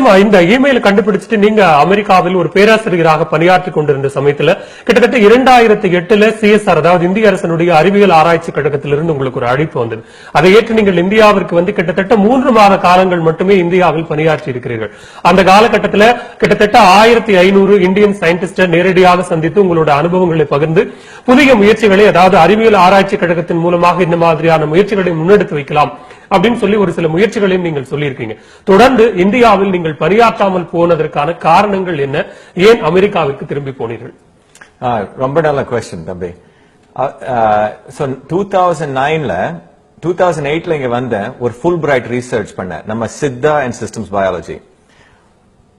நிச்சயமா இந்த இமெயில் கண்டுபிடிச்சிட்டு நீங்க அமெரிக்காவில் ஒரு பேராசிரியராக பணியாற்றி கொண்டிருந்த சமயத்துல கிட்டத்தட்ட 2008 சிஎஸ்ஆர் அதாவது இந்திய அரசனுடைய அறிவியல் ஆராய்ச்சி கழகத்திலிருந்து உங்களுக்கு ஒரு அழைப்பு வந்தது. அதை ஏற்று நீங்கள் இந்தியாவிற்கு வந்து கிட்டத்தட்ட 3 மாத காலங்கள் மட்டுமே இந்தியாவில் பணியாற்றி இருக்கிறீர்கள். அந்த காலகட்டத்தில் கிட்டத்தட்ட 1500 இந்தியன் சயின்டிஸ்ட நேரடியாக சந்தித்து உங்களோட அனுபவங்களை பகிர்ந்து புதிய முயற்சிகளை அதாவது அறிவியல் ஆராய்ச்சி கழகத்தின் மூலமாக இந்த மாதிரியான முயற்சிகளை முன்னெடுத்து வைக்கலாம் அப்படின்னு சொல்லி ஒரு சில முயற்சிகளையும் நீங்கள் சொல்லியிருக்கீங்க. தொடர்ந்து இந்தியாவில் நீங்கள் பணியாற்றாமல் போனதற்கான காரணங்கள் என்ன? ஏன் அமெரிக்காவிற்கு திரும்பி போனீர்கள்? ரொம்ப நல்ல क्वेश्चन தம்பி. 2008ல இங்க வந்த ஒரு ஃபுல் பிரைட் ரிசர்ச் பண்ண நம்ம சித்தா அண்ட் சிஸ்டம்ஸ் பயாலஜி.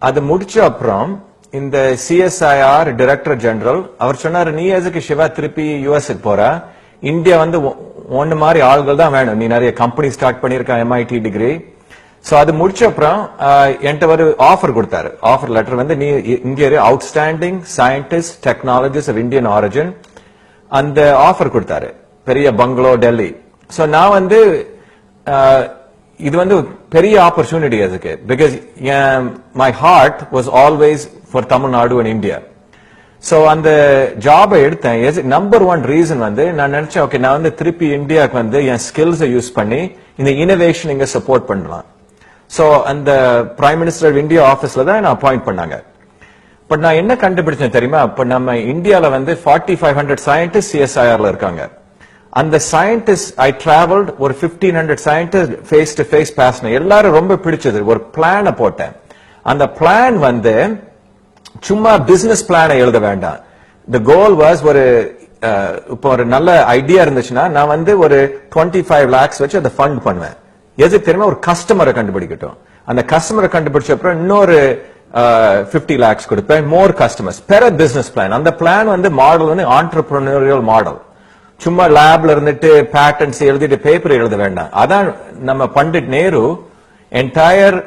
அது முடிச்ச அப்புறம் இந்த சிஎஸ்ஐஆர் டைரக்டர் ஜெனரல் அவர் சொன்னாரு, நீ எதுக்கு சிவா திருப்பி யுஎஸ்க்கு போற? இந்தியா வந்து ஒன்னு மாதிரி ஆள்கள் தான் வேணும், நீ நிறைய கம்பெனி ஸ்டார்ட் பண்ணிருக்க MIT டிகிரி. சோ அது முடிச்ச அப்புறம் என்கிட்ட ஒரு ஆஃபர் கொடுத்தாரு. ஆஃபர் லெட்டர் வந்து, நீ இந்திய outstanding scientist technologist of Indian origin அந்த ஆஃபர் கொடுத்தாரு, பெரிய பங்களோ டெல்லி. சோ நான் வந்து இது வந்து பெரிய ஆப்பர்ச்சுனிட்டி அதுக்கு, because my heart was always for Tamil Nadu and India. So அந்த ஜாபை எடுத்தேன். நம்பர் 1 ரீசன் வந்து நான் நினைச்சேன், ஓகே நான் வந்து திருப்பி இந்தியாவுக்கு வந்து என் ஸ்கில்ஸை யூஸ் பண்ணி இந்த இனோவேஷன் இங்க சப்போர்ட் பண்ணலாம். சோ அந்த பிரைம் மினிஸ்டர் ஆஃப் இந்தியா ஆபீஸ்ல தான் நான் அப்பாயிண்ட் பண்ணாங்க. பட் நான் என்ன கண்டுபிடிச்சேன் தெரியுமா? இப்ப நம்ம இந்தியால வந்து 4500 சயின்டிஸ்ட் சிஎஸ்ஐஆர்ல இருக்காங்க. அந்த சயின்டிஸ்ட் ஐ டிராவல்ட் ஒரு 1500 சயின்டிஸ்ட் ஃபேஸ் டு ஃபேஸ் பேசினேன். எல்லாரும் ரொம்ப பிடிச்சது. ஒரு பிளான போட்டேன். அந்த பிளான் வந்து சும்மா பிசினஸ் பிளான எழுத வேண்டாம். தி கோல் வாஸ் ஒரு இப்போ ஒரு நல்ல ஐடியா இருந்துச்சுன்னா நான் வந்து ஒரு 25 lakhs வச்சு அதை ஃபண்ட் பண்ணுவேன். எதுக்கு தெரியுமா? ஒரு கஸ்டமரை கண்டுபிடிக்கட்டும். அந்த கஸ்டமரை கண்டுபிடிச்ச அப்புறம் இன்னொரு 50 lakhs கொடுப்பேன், மோர் கஸ்டமர்ஸ் பெற பிசினஸ் பிளான். அந்த பிளான் வந்து மாடல் வந்து ஆண்டர்பிரினியரியல் மாடல். சும்மா லேப்ல இருந்துட்டு பேட்டன்ஸ் எழுதிட்டு பேப்பர் எழுத வேண்டாம். அதான் நம்ம Pandit Nehru entire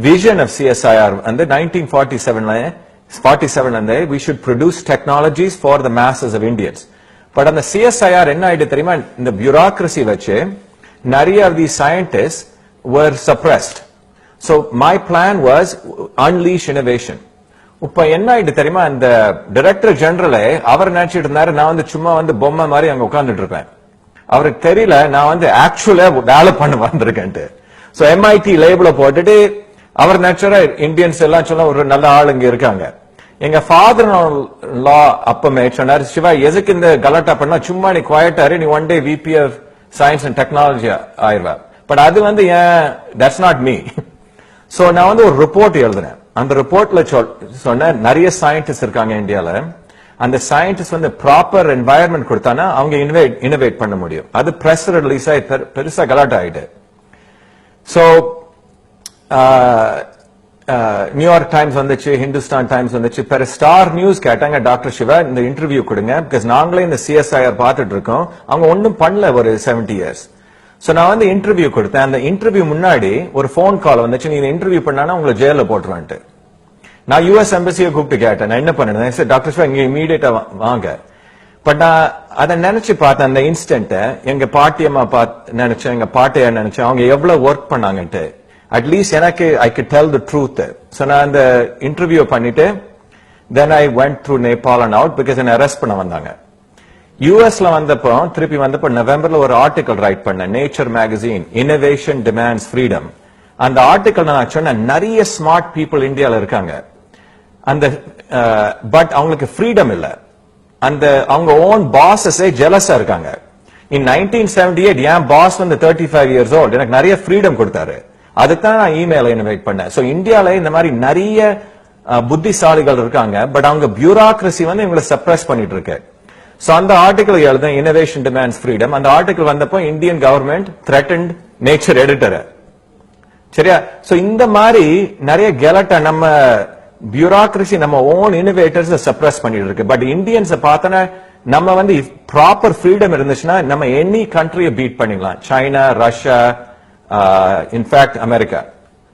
vision of CSIR வந்து 1947 வந்து we should produce technologies for the masses of Indians. But அந்த சிஎஸ்ஐஆர் என்ன ஆயிடுது தெரியுமா? இந்த பியூரோக்ரசி வச்சு நிறைய of these scientists were suppressed. So my plan was unleash innovation. இப்ப என்ன ஆயிட்டு தெரியுமா? அந்த டைரக்டர் ஜெனரலே அவர் நினைச்சிட்டு இருந்தாரு நான் வந்து சும்மா வந்து பொம்மை மாதிரி அங்க உட்கார்ந்துட்டு இருப்பேன். அவருக்கு தெரியல நான் வந்து ஆக்சுவலா வேலை பண்ண வந்திருக்கேன்ட்டு. சோ MIT லேபிள போட்டுட்டு அவர் நினைச்சாரு இந்தியன்ஸ் எல்லாம் சொல்ல ஒரு நல்ல ஆள் இங்க இருக்காங்க. எங்க ஃபாதர் லா அப்பமே சொன்னாரு, சிவா எதுக்கு இந்த கலாட்டா பண்ணா, சும்மா நீ குவாய்ட்டாரு, நீ one day VP of science and technology ஆயிருவா. பட் அது வந்து தட்ஸ் நாட் மீ. சோ நான் வந்து ஒரு ரிப்போர்ட் எழுதுறேன். அந்த ரிப்போர்ட்ல சொன்ன நிறைய சயின்டிஸ்ட் இருக்காங்க இந்தியால. அந்த சயின்டிஸ்ட் வந்து ப்ராப்பர் என்வாயர்மெண்ட் கொடுத்தானா அவங்க இனோவேட் பண்ண முடியும். அது பிரஸ் ரிலீஸ் ஆகி பெருசா கலாட்டா ஆயிட்டு. சோ நியூயார்க் டைம்ஸ் வந்துச்சு, ஹிந்துஸ்தான் டைம்ஸ் வந்துச்சு. பெரிய ஸ்டார் நியூஸ் கேட்டாங்க, டாக்டர் சிவா இந்த இன்டர்வியூ கொடுங்க, பிகாஸ் நாங்களே இந்த சிஎஸ்ஐஆர் பார்த்துட்டு இருக்கோம், அவங்க ஒன்னும் பண்ணல ஒரு 70 years. சோ நான் வந்து இன்டர்வியூ கொடுத்தேன். அந்த இன்டர்வியூ முன்னாடி ஒரு போன் கால் வந்துச்சு, நீங்க இன்டர்வியூ பண்ணா உங்களை ஜெயில போட்டுருவான்ட்டு. நான் US எம்பசியை கூப்பிட்டு கேட்டேன், நான் என்ன பண்ணேன்? டாக்டர் சிவா இங்க இமீடியட்டா வாங்க. பட் நான் அதை நினைச்சு பார்த்தேன். அந்த இன்ஸ்டன்ட் எங்க பாட்டியம்மா நினைச்சேன், எங்க பாட்டையா நினைச்சேன், அவங்க எவ்வளவு ஒர்க் பண்ணாங்கன்ட்டு. அட்லீஸ்ட் எனக்கு ஐ could tell the truth. So நான் அந்த இன்டர்வியூ பண்ணிட்டு then I went through Nepal and out because என்ன அரெஸ்ட் பண்ண வந்தாங்க. யூஎஸ்ல வந்தப்போ திருப்பி வந்தப்போ நவம்பர்ல ஒரு ஆர்டிகல் ரைட் பண்ணேன், nature magazine, innovation demands freedom. அந்த ஆர்டிகல் நான் சொன்னேன், நிறைய ஸ்மார்ட் பீப்புள் இந்தியால இருக்காங்க, அந்த பட் அவங்களுக்கு ஃப்ரீடம் இல்ல. அந்த அவங்க ஓன் பாஸஸே ஜெலஸா இருக்காங்க. In 1978 என் பாஸ் வந்து 35 years old, எனக்கு நிறைய ஃப்ரீடம் கொடுத்தாரு. அதுதான் நான் இமெயில இனோவேட் பண்ணேன். சோ இந்தியால இந்த மாதிரி நிறைய புத்திசாலிகள் இருக்காங்க, பட் அவங்க பியூரோக்ரசி வந்து இவங்களை சப்ரஸ் பண்ணிட்டு இருக்கு. சோ அந்த ஆர்டிகல் எழுத இனோவேஷன் டிமாண்ட்ஸ் ஃப்ரீடம். அந்த ஆர்டிகல் வந்தப்போ Indian government threatened nature editor. சரியா? சோ இந்த மாதிரி நிறைய கெலட்டா நம்ம பியூரோக்ரசி நம்ம ஓன் இனோவேட்டர்ஸ் சப்ரஸ் பண்ணிட்டு இருக்கு. பட் இந்தியன்ஸ் பார்த்தனா நம்ம வந்து ப்ராப்பர் ஃப்ரீடம் இருந்துச்சுன்னா நம்ம எனி கண்ட்ரியை பீட் பண்ணிடலாம், China, Russia, in fact America.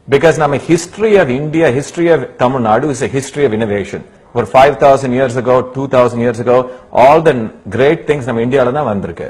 Because நம்ம history of India, history of Tamil Nadu is a history of innovation. For 5,000 years ago, 2,000 years ago, all the great things நம்ம இந்தியால தான் வந்திருக்கு.